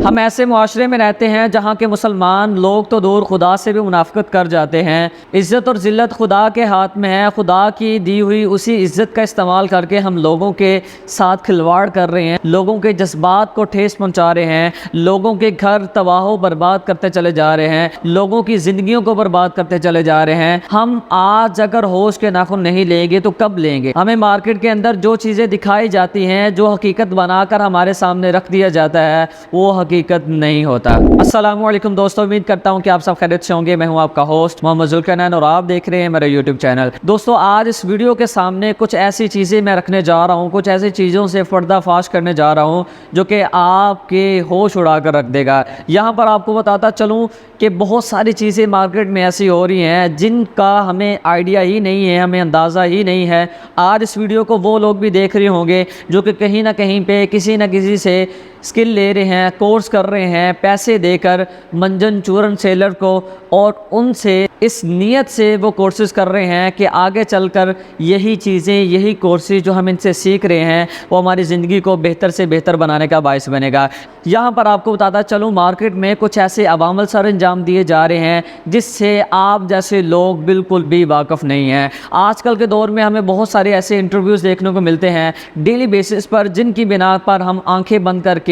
हम ऐसे मुआशरे में रहते हैं जहाँ के मुसलमान लोग तो दूर खुदा से भी मुनाफिकत कर जाते हैं। इज़्ज़त और ज़िल्लत खुदा के हाथ में है। खुदा की दी हुई उसी इज़्ज़त का इस्तेमाल करके हम लोगों के साथ खिलवाड़ कर रहे हैं, लोगों के जज्बात को ठेस पहुँचा रहे हैं, लोगों के घर तबाह बर्बाद करते चले जा रहे हैं, लोगों की ज़िंदगियों को बर्बाद करते चले जा रहे हैं। हम आज अगर होश के नाखून नहीं लेंगे तो कब लेंगे? हमें मार्केट के अंदर जो चीज़ें दिखाई जाती हैं, जो हकीकत बनाकर हमारे सामने रख दिया जाता है, वो हकीकत नहीं होता। अस्सलामु अलैकुम दोस्तों, उम्मीद करता हूँ कि आप सब खैरियत से होंगे। मैं हूँ आपका होस्ट मोहम्मद जुल्करनैन और आप देख रहे हैं मेरा यूट्यूब चैनल। दोस्तों, आज इस वीडियो के सामने कुछ ऐसी चीज़ें मैं रखने जा रहा हूँ, कुछ ऐसी चीज़ों से पर्दाफाश करने जा रहा हूँ जो कि आपके होश उड़ा कर रख देगा। यहाँ पर आपको बताता चलूँ कि बहुत सारी चीज़ें मार्केट में ऐसी हो रही हैं जिनका हमें आइडिया ही नहीं है, हमें अंदाज़ा ही नहीं है। आज इस वीडियो को वो लोग भी देख रहे होंगे जो कि कहीं ना कहीं पे किसी न किसी से स्किल ले रहे हैं, कोर्स कर रहे हैं पैसे देकर मंजन चूरन सेलर को, और उनसे इस नीयत से वो कोर्सेज़ कर रहे हैं कि आगे चलकर यही चीज़ें, यही कोर्सेज़ जो हम इनसे सीख रहे हैं वो हमारी ज़िंदगी को बेहतर से बेहतर बनाने का बायस बनेगा। यहाँ पर आपको बताता चलूँ, मार्केट में कुछ ऐसे अवामल सर अंजाम दिए जा रहे हैं जिससे आप जैसे लोग बिल्कुल भी वाकफ़ नहीं हैं। आजकल के दौर में हमें बहुत सारे ऐसे इंटरव्यूज़ देखने को मिलते हैं डेली बेसिस पर, जिनकी बिना पर हम आंखें बंद करके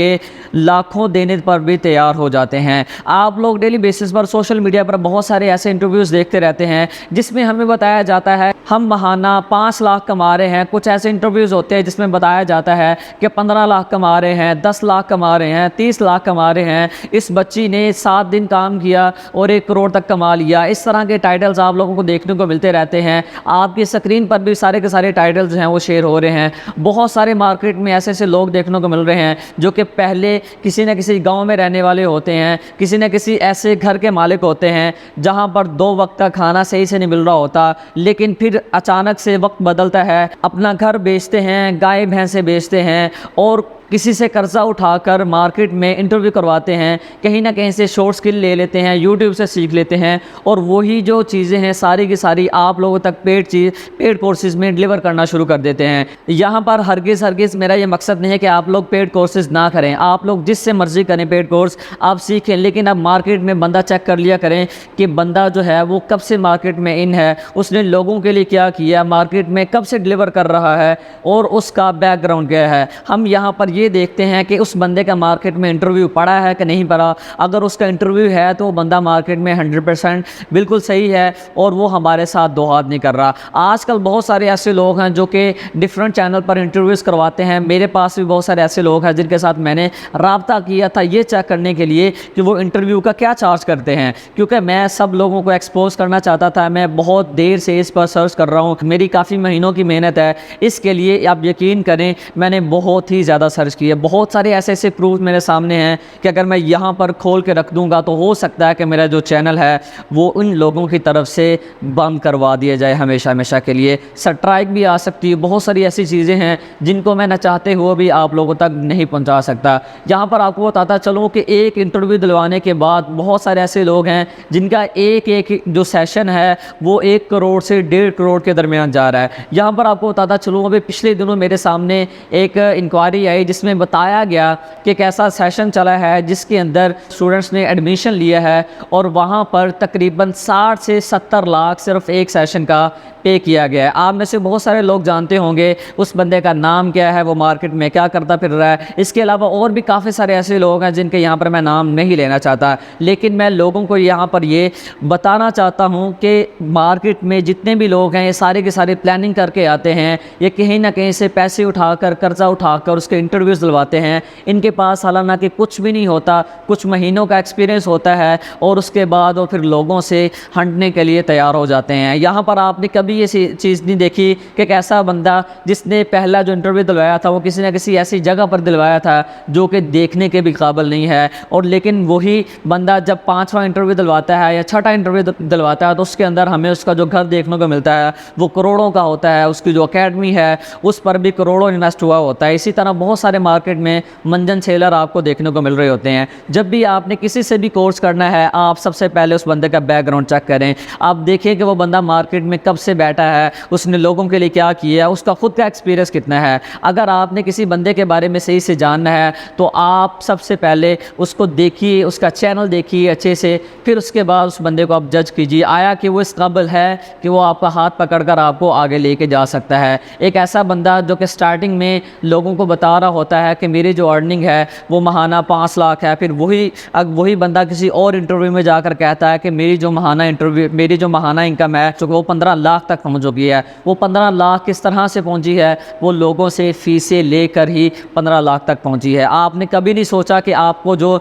लाखों देने पर भी तैयार हो जाते हैं। आप लोग डेली बेसिस पर सोशल मीडिया पर बहुत सारे ऐसे इंटरव्यूज़ देखते रहते हैं जिसमें हमें बताया जाता है हम महाना 5 लाख कमा रहे हैं। कुछ ऐसे इंटरव्यूज़ होते हैं जिसमें बताया जाता है कि 15 लाख कमा रहे हैं, 10 लाख कमा रहे हैं, 30 लाख कमा रहे हैं, इस बच्ची ने 7 दिन काम किया और 1 करोड़ तक कमा लिया। इस तरह के टाइटल्स आप लोगों को देखने को मिलते रहते हैं। आपकी स्क्रीन पर भी सारे के सारे टाइटल्स हैं वो शेयर हो रहे हैं। बहुत सारे मार्केट में ऐसे ऐसे लोग देखने को मिल रहे हैं जो कि पहले किसी न किसी गांव में रहने वाले होते हैं, किसी न किसी ऐसे घर के मालिक होते हैं जहां पर 2 वक्त का खाना सही से नहीं मिल रहा होता, लेकिन फिर अचानक से वक्त बदलता है, अपना घर बेचते हैं, गाय भैंसे बेचते हैं और किसी से कर्जा उठाकर मार्केट में इंटरव्यू करवाते हैं, कहीं ना कहीं से शॉर्ट स्किल ले लेते हैं, यूट्यूब से सीख लेते हैं और वही जो चीज़ें हैं सारी की सारी आप लोगों तक पेड कोर्सेज़ में डिलीवर करना शुरू कर देते हैं। यहाँ पर हरगिज़ मेरा ये मकसद नहीं है कि आप लोग पेड कोर्सेज़ ना करें, आप लोग जिससे मर्ज़ी करें पेड कोर्स आप सीखें, लेकिन अब मार्केट में बंदा चेक कर लिया करें कि बंदा जो है वो कब से मार्केट में इन है, उसने लोगों के लिए क्या किया, मार्केट में कब से डिलीवर कर रहा है और उसका बैकग्राउंड क्या है। हम यहाँ पर ये देखते हैं कि उस बंदे का मार्केट में इंटरव्यू पड़ा है कि नहीं पड़ा। अगर उसका इंटरव्यू है तो वो बंदा मार्केट में 100% बिल्कुल सही है और वो हमारे साथ दो हाथ नहीं कर रहा। आजकल बहुत सारे ऐसे लोग हैं जो कि डिफरेंट चैनल पर इंटरव्यूज़ करवाते हैं। मेरे पास भी बहुत सारे ऐसे लोग हैं जिनके साथ मैंने रब्ता किया था ये चेक करने के लिए कि वो इंटरव्यू का क्या चार्ज करते हैं, क्योंकि मैं सब लोगों को एक्सपोज करना चाहता था। मैं बहुत देर से इस पर सर्च कर रहा हूँ, मेरी काफ़ी महीनों की मेहनत है इसके लिए। आप यकीन करें मैंने बहुत ही ज़्यादा सर्च किया, बहुत सारे ऐसे ऐसे प्रूफ मेरे सामने हैं कि अगर मैं यहाँ पर खोल के रख दूँगा तो हो सकता है कि मेरा जो चैनल है वो उन लोगों की तरफ से बंद करवा दिया जाए हमेशा हमेशा के लिए। स्ट्राइक भी आ सकती है। बहुत सारी ऐसी चीज़ें हैं जिनको मैं न चाहते हुए भी आप लोगों तक नहीं पहुँचा सकता। यहाँ पर आपको बताता चलूँ कि एक इंटरव्यू दिलवाने के बाद बहुत सारे ऐसे लोग हैं जिनका एक जो सेशन है वो 1 करोड़ से 1.5 करोड़ के दरमियान जा रहा है। यहाँ पर आपको बताता चलूँ अभी पिछले दिनों मेरे सामने एक इंक्वायरी आई जिसमें बताया गया कि एक ऐसा सेशन चला है जिसके अंदर स्टूडेंट्स ने एडमिशन लिया है और वहाँ पर तकरीबन 60 से 70 लाख सिर्फ एक सेशन का पे किया गया है। आप में से बहुत सारे लोग जानते होंगे उस बंदे का नाम क्या है, वो मार्केट में क्या करता फिर रहा है। इसके अलावा और भी काफ़ी सारे ऐसे लोग हैं जिनके यहाँ पर मैं नाम नहीं लेना चाहता, लेकिन मैं लोगों को यहाँ पर ये बताना चाहता हूँ कि मार्केट में जितने भी लोग हैं ये सारे के सारे प्लानिंग करके आते हैं। ये कहीं ना कहीं से पैसे उठाकर, कर्जा उठाकर उसके इंटरव्यू इंटरव्यूज़ दिलवाते हैं, इनके पास हालांकि कुछ भी नहीं होता, कुछ महीनों का एक्सपीरियंस होता है और उसके बाद वो फिर लोगों से हटने के लिए तैयार हो जाते हैं। यहाँ पर आपने कभी ये चीज़ नहीं देखी कि एक ऐसा बंदा जिसने पहला जो इंटरव्यू दिलवाया था वो किसी न किसी ऐसी जगह पर दिलवाया था जो कि देखने के भी काबिल नहीं है, और लेकिन वही बंदा जब 5वां इंटरव्यू दिलवाता है या 6ठा इंटरव्यू दिलवाता है तो उसके अंदर हमें उसका जो घर देखने को मिलता है वो करोड़ों का होता है, उसकी जो अकेडमी है उस पर भी करोड़ों इन्वेस्ट हुआ होता है। इसी तरह बहुत सारे मार्केट में मंजन सेलर आपको देखने को मिल रहे होते हैं। जब भी आपने किसी से भी कोर्स करना है, आप सबसे पहले उस बंदे का बैकग्राउंड चेक करें। आप देखिए कि वो बंदा मार्केट में कब से बैठा है, उसने लोगों के लिए क्या किया है, उसका खुद का एक्सपीरियंस कितना है। अगर आपने किसी बंदे के बारे में सही से जानना है तो आप सबसे पहले उसको देखिए, उसका चैनल देखिए अच्छे से, फिर उसके बाद उस बंदे को आप जज कीजिए आया कि वो इस काबिल है कि वो आपका हाथ पकड़कर आपको आगे लेके जा सकता है। एक ऐसा बंदा जो कि स्टार्टिंग में लोगों को बता रहा होता है कि मेरी जो अर्निंग है वो महाना 5 लाख है, फिर वही बंदा किसी और इंटरव्यू में जाकर कहता है कि मेरी जो महाना इनकम है जो वो 15 लाख तक पहुँच चुकी है। वो 15 लाख किस तरह से पहुँची है, वो लोगों से फीसें लेकर ही 15 लाख तक पहुँची है। आपने कभी नहीं सोचा कि आपको जो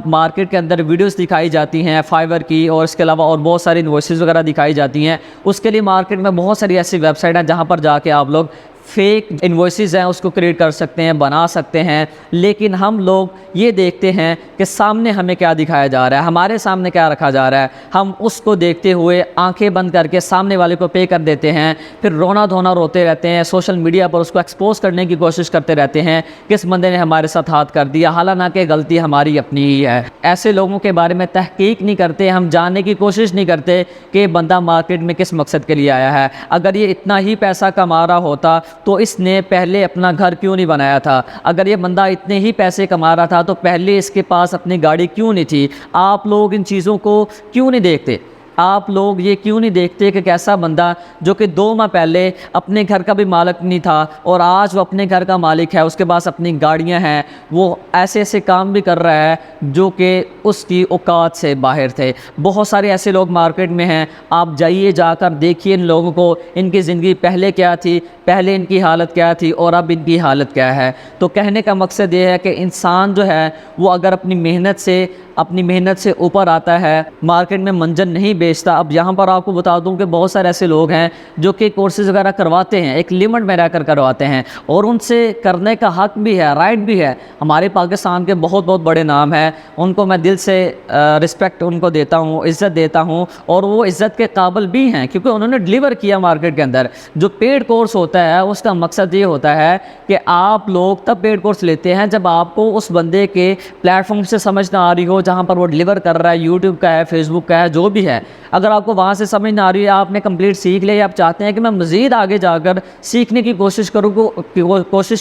मार्केट के अंदर वीडियोस दिखाई जाती हैं फाइवर की, और इसके अलावा और बहुत सारी इनवॉइसेस वगैरह दिखाई जाती हैं, उसके लिए मार्केट में बहुत सारी ऐसी वेबसाइट हैं जहाँ पर जाके आप लोग फेक इन्वॉइसेस हैं उसको क्रिएट कर सकते हैं, बना सकते हैं। लेकिन हम लोग ये देखते हैं कि सामने हमें क्या दिखाया जा रहा है, हमारे सामने क्या रखा जा रहा है, हम उसको देखते हुए आंखें बंद करके सामने वाले को पे कर देते हैं, फिर रोना धोना रोते रहते हैं, सोशल मीडिया पर उसको एक्सपोज करने की कोशिश करते रहते हैं किस बंदे ने हमारे साथ हाथ कर दिया, हालांकि गलती हमारी अपनी ही है। ऐसे लोगों के बारे में तहकीक नहीं करते, हम जानने की कोशिश नहीं करते कि बंदा मार्केट में किस मकसद के लिए आया है। अगर ये इतना ही पैसा कमा रहा होता तो इसने पहले अपना घर क्यों नहीं बनाया था, अगर ये बंदा इतने ही पैसे कमा रहा था तो पहले इसके पास अपनी गाड़ी क्यों नहीं थी। आप लोग इन चीज़ों को क्यों नहीं देखते, आप लोग ये क्यों नहीं देखते कि कैसा बंदा जो कि 2 माह पहले अपने घर का भी मालिक नहीं था और आज वो अपने घर का मालिक है, उसके पास अपनी गाड़ियां हैं, वो ऐसे ऐसे काम भी कर रहा है जो कि उसकी औकात से बाहर थे। बहुत सारे ऐसे लोग मार्केट में हैं, आप जाइए जाकर देखिए इन लोगों को, इनकी ज़िंदगी पहले क्या थी, पहले इनकी हालत क्या थी और अब इनकी हालत क्या है। तो कहने का मकसद ये है कि इंसान जो है वो अगर अपनी मेहनत से ऊपर आता है, मार्केट में मंजन नहीं बेचता। अब यहाँ पर आपको बता दूं कि बहुत सारे ऐसे लोग हैं जो कि कोर्सेज़ वगैरह करवाते हैं, एक लिमिट में रहकर करवाते हैं और उनसे करने का हक भी है, राइट भी है। हमारे पाकिस्तान के बहुत बहुत बड़े नाम हैं, उनको मैं दिल से रिस्पेक्ट उनको देता हूँ, इज़्ज़त देता हूँ, और वो इज़्ज़त के काबिल भी हैं क्योंकि उन्होंने डिलीवर किया मार्केट के अंदर। जो पेड कोर्स होता है उसका मकसद ये होता है कि आप लोग तब पेड कोर्स लेते हैं जब आपको उस बंदे के प्लेटफॉर्म से समझ ना आ रही हो जहाँ पर वो डिलीवर कर रहा है, यूट्यूब का है, फेसबुक का है, जो भी है। अगर आपको वहाँ से समझ ना आ रही है, आपने कंप्लीट सीख लिया, आप चाहते हैं कि मैं मज़ीद आगे जाकर सीखने की कोशिश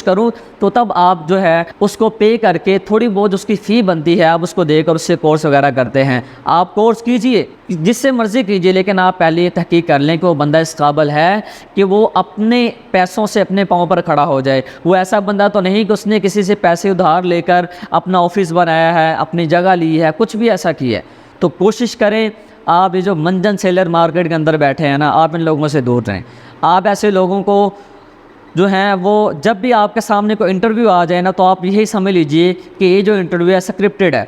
करूँ तो तब आप जो है उसको पे करके थोड़ी बहुत उसकी फ़ी बनती है, आप उसको देकर उससे कोर्स वगैरह करते हैं। आप कोर्स कीजिए, जिससे मर्ज़ी कीजिए, लेकिन आप पहले ये तहकीक कर लें कि वो बंदा इस काबिल है कि वो अपने पैसों से अपने पाँव पर खड़ा हो जाए। वो ऐसा बंदा तो नहीं कि उसने किसी से पैसे उधार लेकर अपना ऑफिस बनाया है, अपनी जगह ली है, कुछ भी ऐसा किया है। तो कोशिश करें आप ये जो मंजन सेलर मार्केट के अंदर बैठे हैं ना, आप इन लोगों से दूर रहें। आप ऐसे लोगों को जो हैं वो जब भी आपके सामने कोई इंटरव्यू आ जाए ना, तो आप यही समझ लीजिए कि ये जो इंटरव्यू है स्क्रिप्टेड है।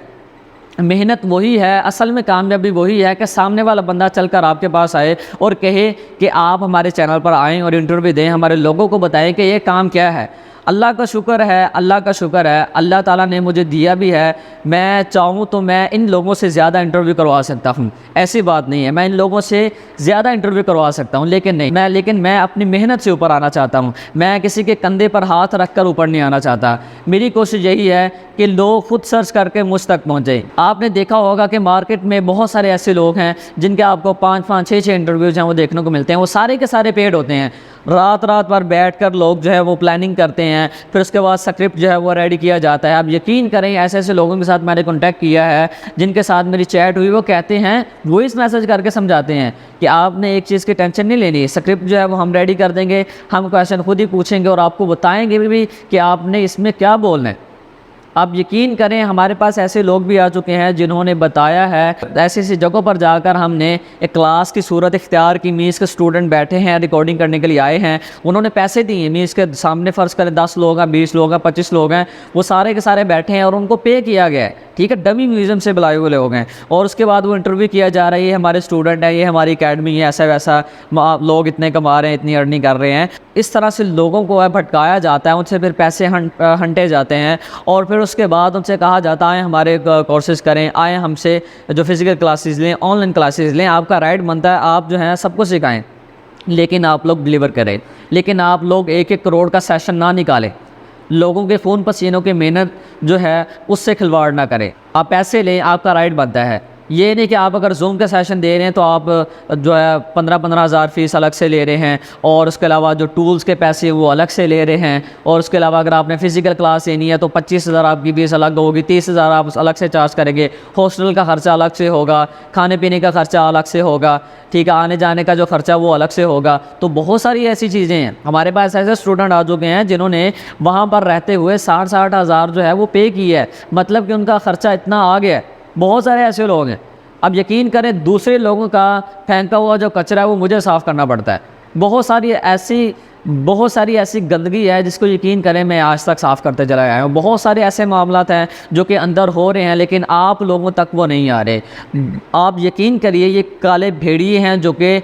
मेहनत वही है, असल में कामयाबी वही है कि सामने वाला बंदा चलकर आपके पास आए और कहे कि आप हमारे चैनल पर आएँ और इंटरव्यू दें, हमारे लोगों को बताएं कि ये काम क्या है। अल्लाह का शुक्र है, अल्लाह ताला ने मुझे दिया भी है। मैं चाहूँ तो मैं इन लोगों से ज़्यादा इंटरव्यू करवा सकता हूँ, ऐसी बात नहीं है, मैं इन लोगों से ज़्यादा इंटरव्यू करवा सकता हूँ, लेकिन मैं अपनी मेहनत से ऊपर आना चाहता हूँ। मैं किसी के कंधे पर हाथ रख कर ऊपर नहीं आना चाहता। मेरी कोशिश यही है कि लोग खुद सर्च करके मुझ तक पहुँचे। आपने देखा होगा कि मार्केट में बहुत सारे ऐसे लोग हैं जिनके आपको 5-5, 6-6 इंटरव्यूज़ हैं वो देखने को मिलते हैं। वो सारे के सारे पेड होते हैं। रात भर बैठकर लोग जो है वो प्लानिंग करते हैं, फिर उसके बाद स्क्रिप्ट जो है वो रेडी किया जाता है। आप यकीन करें, ऐसे ऐसे लोगों के साथ मैंने कांटेक्ट किया है जिनके साथ मेरी चैट हुई, वो कहते हैं, वॉइस मैसेज करके समझाते हैं कि आपने एक चीज़ की टेंशन नहीं लेनी, स्क्रिप्ट जो है वो हम रेडी कर देंगे, हम क्वेश्चन खुद ही पूछेंगे और आपको बताएंगे भी कि आपने इसमें क्या बोलना है। आप यकीन करें हमारे पास ऐसे लोग भी आ चुके हैं जिन्होंने बताया है ऐसी ऐसी जगहों पर जाकर हमने एक क्लास की सूरत इख्तियार की, मीज़ के स्टूडेंट बैठे हैं रिकॉर्डिंग करने के लिए आए हैं, उन्होंने पैसे दिए, मीज़ के सामने फ़र्ज़ करें 10 लोग हैं, 20 लोग हैं, 25 लोग हैं, वो सारे के सारे बैठे हैं और उनको पे किया गया है, ठीक है, डमी म्यूज़ियम से बुलाए हुए लोग हैं। और उसके बाद वो इंटरव्यू किया जा रहा है, ये हमारे स्टूडेंट है, ये हमारी अकेडमी है, ऐसा वैसा, लोग इतने कमा रहे हैं, इतनी अर्निंग कर रहे हैं। इस तरह से लोगों को भटकाया जाता है, उनसे फिर पैसे हंटे जाते हैं और फिर उसके बाद उनसे कहा जाता है हमारे कोर्सेज़ करें, आए हमसे जो फिज़िकल क्लासेस लें, ऑनलाइन क्लासेस लें, आपका राइट बनता है, आप जो है सबको सिखाएं, लेकिन आप लोग डिलीवर करें। लेकिन आप लोग 1-1 करोड़ का सेशन ना निकालें, लोगों के ख़ून पसीनों की मेहनत जो है उससे खिलवाड़ ना करें। आप पैसे लें, आपका राइट बनता है। ये नहीं कि आप अगर जूम के सेशन दे रहे हैं तो आप जो है 15-15 हज़ार फ़ीस अलग से ले रहे हैं और उसके अलावा जो टूल्स के पैसे वो अलग से ले रहे हैं, और उसके अलावा अगर आपने फ़िज़िकल क्लास लेनी है तो 25,000 आपकी फीस अलग होगी, 30,000 आप अलग से चार्ज करेंगे, हॉस्टल का ख़र्चा अलग से होगा, खाने पीने का ख़र्चा अलग से होगा, ठीक है, आने जाने का जो ख़र्चा वो अलग से होगा। तो बहुत सारी ऐसी चीज़ें हैं। हमारे पास ऐसे स्टूडेंट आ चुके हैं जिन्होंने वहाँ पर रहते हुए 60-60 हज़ार जो है वो पे किया है, मतलब कि उनका ख़र्चा इतना आ गया है। बहुत सारे ऐसे लोग हैं। अब यकीन करें दूसरे लोगों का फेंका हुआ जो कचरा है वो मुझे साफ़ करना पड़ता है। बहुत सारी ऐसी गंदगी है जिसको यकीन करें मैं आज तक साफ़ करते चला आया हूँ। बहुत सारे ऐसे मामलात हैं जो कि अंदर हो रहे हैं लेकिन आप लोगों तक वो नहीं आ रहे। आप यकीन करिए ये काले भेड़िए हैं जो कि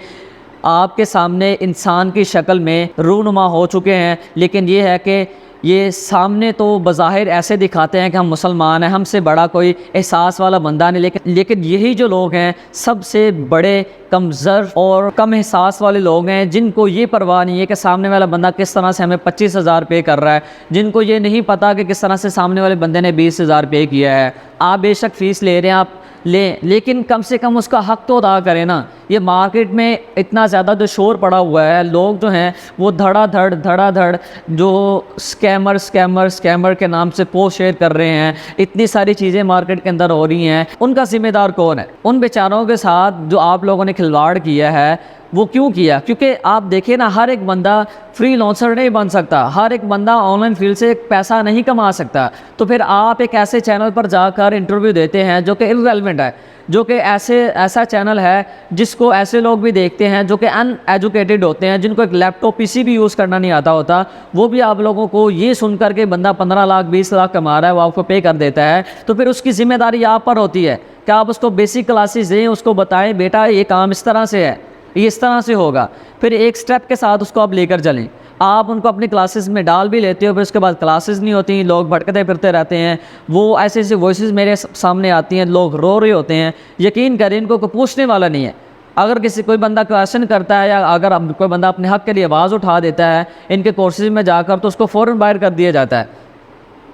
आपके सामने इंसान की शक्ल में रूनुमा हो चुके हैं, लेकिन ये है कि ये सामने तो बज़ाहिर ऐसे दिखाते हैं कि हम मुसलमान हैं, हमसे बड़ा कोई एहसास वाला बंदा नहीं, लेकिन यही जो लोग हैं सबसे बड़े कमज़र और कम एहसास वाले लोग हैं, जिनको ये परवाह नहीं है कि सामने वाला बंदा किस तरह से हमें 25,000 पे कर रहा है, जिनको ये नहीं पता कि किस तरह से सामने वाले बंदे ने 20,000 पे किया है। आप बेशक फ़ीस ले रहे हैं, आप लें, लेकिन कम से कम उसका हक़ तो अदा करें ना। ये मार्केट में इतना ज़्यादा जो शोर पड़ा हुआ है, लोग जो हैं वो धड़ाधड़ जो स्कैमर के नाम से पोस्ट शेयर कर रहे हैं, इतनी सारी चीज़ें मार्केट के अंदर हो रही हैं, उनका ज़िम्मेदार कौन है? उन बेचारों के साथ जो आप लोगों ने खिलवाड़ किया है वो क्यों किया? क्योंकि आप देखिए ना, हर एक बंदा फ्रीलांसर नहीं बन सकता, हर एक बंदा ऑनलाइन फील्ड से पैसा नहीं कमा सकता। तो फिर आप एक ऐसे चैनल पर जाकर इंटरव्यू देते हैं जो कि इररिलेवेंट है, जो कि ऐसा चैनल है जिसको ऐसे लोग भी देखते हैं जो कि अनएजुकेटेड होते हैं, जिनको एक लैपटॉप पीसी भी यूज़ करना नहीं आता होता। वो भी आप लोगों को ये सुन कर के बंदा 15 लाख 20 लाख कमा रहा है वो आपको पे कर देता है, तो फिर उसकी ज़िम्मेदारी आप पर होती है कि आप उसको बेसिक क्लासेस दें, उसको बताएं बेटा ये काम इस तरह से है, ये इस तरह से होगा, फिर एक स्टेप के साथ उसको आप लेकर चलें। आप उनको अपनी क्लासेस में डाल भी लेते हो, फिर उसके बाद क्लासेस नहीं होती, लोग भटकते फिरते रहते हैं, वो ऐसे ऐसे वॉइसेस मेरे सामने आती हैं, लोग रो रहे होते हैं। यकीन करें इनको कोई पूछने वाला नहीं है। अगर कोई बंदा क्वेश्चन करता है या अगर कोई बंदा अपने हक़ के लिए आवाज़ उठा देता है इनके कोर्सेज में जाकर, तो उसको फ़ौरन बाहर कर दिया जाता है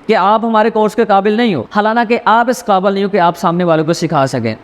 कि आप हमारे कोर्स के काबिल नहीं हो, हालांकि आप इस काबिल नहीं हो कि आप सामने वालों को सिखा सकें।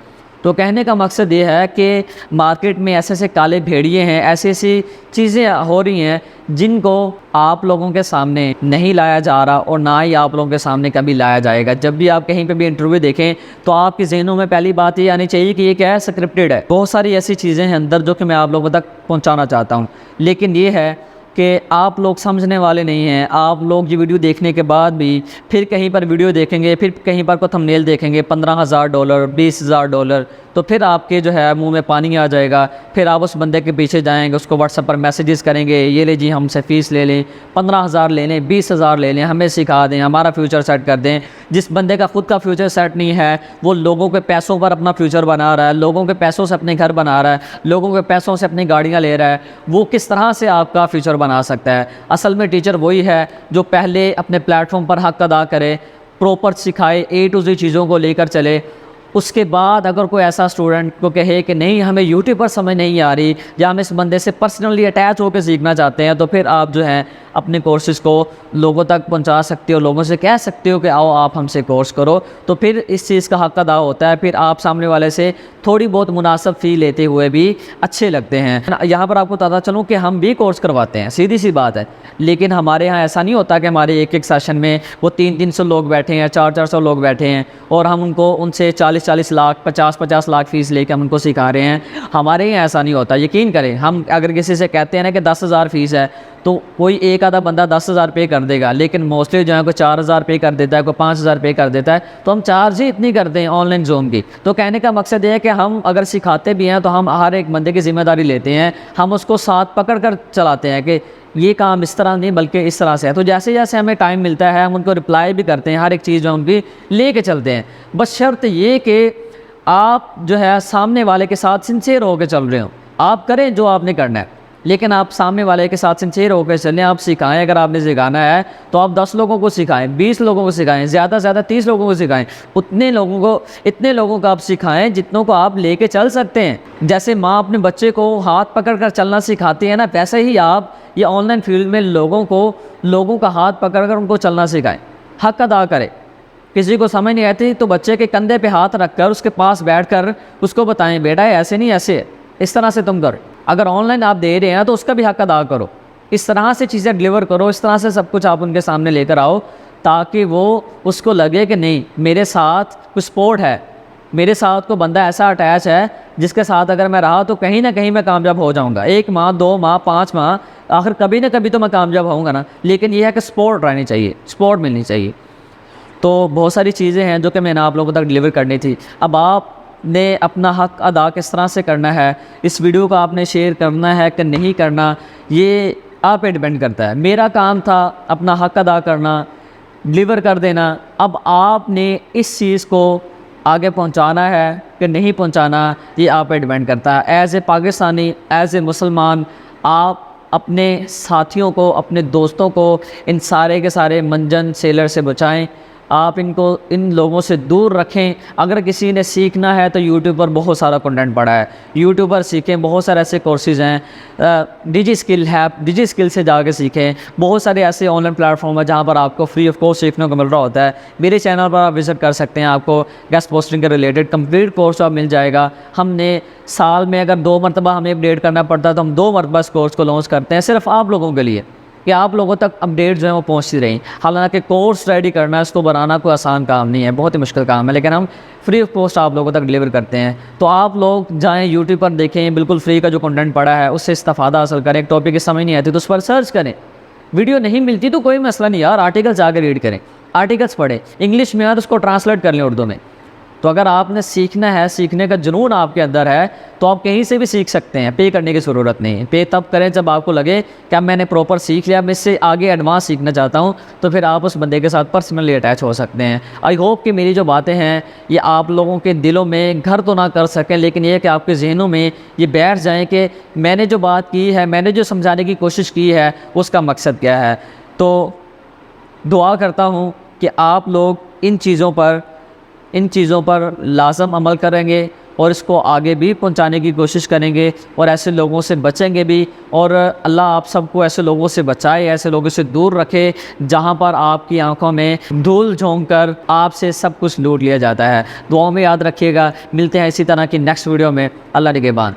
तो कहने का मकसद ये है कि मार्केट में ऐसे ऐसे काले भेड़िए हैं, ऐसी ऐसी चीज़ें हो रही हैं जिनको आप लोगों के सामने नहीं लाया जा रहा और ना ही आप लोगों के सामने कभी लाया जाएगा। जब भी आप कहीं पे भी इंटरव्यू देखें तो आपके जहनों में पहली बात ये आनी चाहिए कि ये क्या है, स्क्रिप्टेड है। बहुत सारी ऐसी चीज़ें हैं अंदर जो कि मैं आप लोगों तक पहुँचाना चाहता हूँ, लेकिन ये है कि आप लोग समझने वाले नहीं हैं। आप लोग ये वीडियो देखने के बाद भी फिर कहीं पर वीडियो देखेंगे, फिर कहीं पर को थंबनेल देखेंगे $15,000 $20,000, तो फिर आपके जो है मुंह में पानी आ जाएगा। फिर आप उस बंदे के पीछे जाएंगे, उसको व्हाट्सएप पर मैसेजेस करेंगे, ये ले जी हमसे फ़ीस ले लें, 15,000 ले लें, 20,000 ले लें, हमें सिखा दें, हमारा फ्यूचर सेट कर दें। जिस बंदे का ख़ुद का फ्यूचर सेट नहीं है वो लोगों के पैसों पर अपना फ्यूचर बना रहा है, लोगों के पैसों से अपने घर बना रहा है, लोगों के पैसों से अपनी गाड़ियाँ ले रहा है, वो किस तरह से आपका फ्यूचर बना सकता है? असल में टीचर वही है जो पहले अपने प्लेटफॉर्म पर हक़ अदा करे, प्रॉपर सिखाए, A to Z चीज़ों को लेकर चले। उसके बाद अगर कोई ऐसा स्टूडेंट को कहे कि नहीं हमें यूट्यूब पर समझ नहीं आ रही या हम इस बंदे से पर्सनली अटैच होकर सीखना चाहते हैं, तो फिर आप जो है अपने कोर्सेज़ को लोगों तक पहुंचा सकते हो, लोगों से कह सकते हो कि आओ आप हमसे कोर्स करो। तो फिर इस चीज़ का हक़ अदा होता है, फिर आप सामने वाले से थोड़ी बहुत मुनासिब फ़ी लेते हुए भी अच्छे लगते हैं। यहाँ पर आपको पता चलूँ कि हम भी कोर्स करवाते हैं, सीधी सी बात है, लेकिन हमारे यहाँ ऐसा नहीं होता कि हमारे एक एक सेशन में वो 300-300 लोग बैठे हैं, 400-400 लोग बैठे हैं और हम उनसे 40-40 लाख 50-50 लाख फ़ीस लेकर हम उनको सिखा रहे हैं। हमारे यहाँ ऐसा नहीं होता। यकीन करें, हम अगर किसी से कहते हैं ना कि 10,000 फ़ीस है तो कोई एक आधा बंदा 10,000 पे कर देगा, लेकिन मोस्टली जो है कोई 4,000 पे कर देता है, कोई 5,000 पे कर देता है। तो हम चार्ज ही इतनी करते हैं ऑनलाइन ज़ूम की। तो कहने का मकसद ये है कि हम अगर सिखाते भी हैं तो हम हर एक बंदे की ज़िम्मेदारी लेते हैं, हम उसको साथ पकड़ कर चलाते हैं कि ये काम इस तरह नहीं बल्कि इस तरह से है। तो जैसे जैसे हमें टाइम मिलता है हम उनको रिप्लाई भी करते हैं, हर एक चीज़ जो उनकी ले कर चलते हैं। बस शर्त ये कि आप जो है सामने वाले के साथ सिंसियर होकर चल रहे हो। आप करें जो आपने करना है, लेकिन आप सामने वाले के साथ सिंसियर होकर चलें। आप सिखाएं, अगर आपने सिखाना है तो आप 10 लोगों को सिखाएं, 20 लोगों को सिखाएं, ज़्यादा से ज़्यादा 30 लोगों को सिखाएं। इतने लोगों को आप सिखाएं जितनों को आप लेके चल सकते हैं। जैसे माँ अपने बच्चे को हाथ पकड़ कर चलना सिखाती है ना, वैसे ही आप ये ऑनलाइन फील्ड में लोगों का हाथ पकड़ कर उनको चलना सिखाएं। हक अदा करें। किसी को समझ नहीं आती तो बच्चे के कंधे पे हाथ रखकर उसके पास बैठकर उसको बताएं, बेटा ऐसे नहीं ऐसे है, इस तरह से तुम करो। अगर ऑनलाइन आप दे रहे हैं तो उसका भी हक अदा करो। इस तरह से चीज़ें डिलीवर करो, इस तरह से सब कुछ आप उनके सामने लेकर आओ, ताकि वो उसको लगे कि नहीं मेरे साथ कुछ सपोर्ट है, मेरे साथ को बंदा ऐसा अटैच है जिसके साथ अगर मैं रहा तो कहीं ना कहीं मैं कामयाब हो जाऊंगा। 1 माह 2 माह 5 माह, आखिर कभी ना कभी तो मैं कामयाब होऊंगा ना। लेकिन यह है कि सपोर्ट रहनी चाहिए, सपोर्ट मिलनी चाहिए। तो बहुत सारी चीज़ें हैं जो कि मैंने आप लोगों तक डिलीवर करनी थी। अब आपने अपना हक अदा किस तरह से करना है, इस वीडियो को आपने शेयर करना है कि नहीं करना, ये आप पे डिपेंड करता है। मेरा काम था अपना हक अदा करना, डिलीवर कर देना। अब आपने इस चीज़ को आगे पहुंचाना है कि नहीं पहुंचाना, ये आप पे डिपेंड करता है। As a Pakistani, as a मुसलमान, आप अपने साथियों को, अपने दोस्तों को इन सारे के सारे मंजन सेलर से बचाएं। आप इन लोगों से दूर रखें। अगर किसी ने सीखना है तो यूट्यूब पर बहुत सारा कंटेंट पड़ा है, यूट्यूब पर सीखें। बहुत सारे ऐसे कोर्सेज़ हैं, डिजी स्किल से जाके सीखें। बहुत सारे ऐसे ऑनलाइन प्लेटफॉर्म है जहाँ पर आपको फ्री ऑफ कॉस्ट सीखने को मिल रहा होता है। मेरे चैनल पर आप विज़िट कर सकते हैं, आपको गेस्ट पोस्टिंग के रिलेटेड कंप्लीट कोर्स आप मिल जाएगा। हमने साल में अगर 2 मरतबा हमें अपडेट करना पड़ता है तो हम 2 मरतबा इस कोर्स को लॉन्च करते हैं, सिर्फ आप लोगों के लिए, कि आप लोगों तक अपडेट जो है वो पहुंचती रहीं। हालांकि कोर्स रेडी करना, इसको बनाना कोई आसान काम नहीं है, बहुत ही मुश्किल काम है, लेकिन हम फ्री ऑफ कॉस्ट आप लोगों तक डिलीवर करते हैं। तो आप लोग जाएं यूट्यूब पर देखें, बिल्कुल फ्री का जो कंटेंट पड़ा है उससे इस्तेफादा हासिल करें। एक टॉपिक की समझ नहीं आती तो उस पर सर्च करें, वीडियो नहीं मिलती तो कोई मसला नहीं यार, आर्टिकल्स आकर रीड करें, आर्टिकल्स पढ़ें। इंग्लिश में है तो उसको ट्रांसलेट कर लें उर्दू में। तो अगर आपने सीखना है, सीखने का जुनून आपके अंदर है, तो आप कहीं से भी सीख सकते हैं, पे करने की ज़रूरत नहीं है। पे तब करें जब आपको लगे कि अब मैंने प्रॉपर सीख लिया, मैं इससे आगे एडवांस सीखना चाहता हूं, तो फिर आप उस बंदे के साथ पर्सनली अटैच हो सकते हैं। आई होप कि मेरी जो बातें हैं ये आप लोगों के दिलों में घर तो ना कर सकें, लेकिन ये कि आपके जहनों में ये बैठ जाएँ कि मैंने जो बात की है, मैंने जो समझाने की कोशिश की है, उसका मकसद क्या है। तो दुआ करता हूँ कि आप लोग इन चीज़ों पर लाजम अमल करेंगे और इसको आगे भी पहुंचाने की कोशिश करेंगे और ऐसे लोगों से बचेंगे भी। और अल्लाह आप सबको ऐसे लोगों से बचाए, ऐसे लोगों से दूर रखे जहां पर आपकी आंखों में धूल झोंक कर आपसे सब कुछ लूट लिया जाता है। दुआओं में याद रखिएगा। मिलते हैं इसी तरह की नेक्स्ट वीडियो में। अल्लाह निगहबान।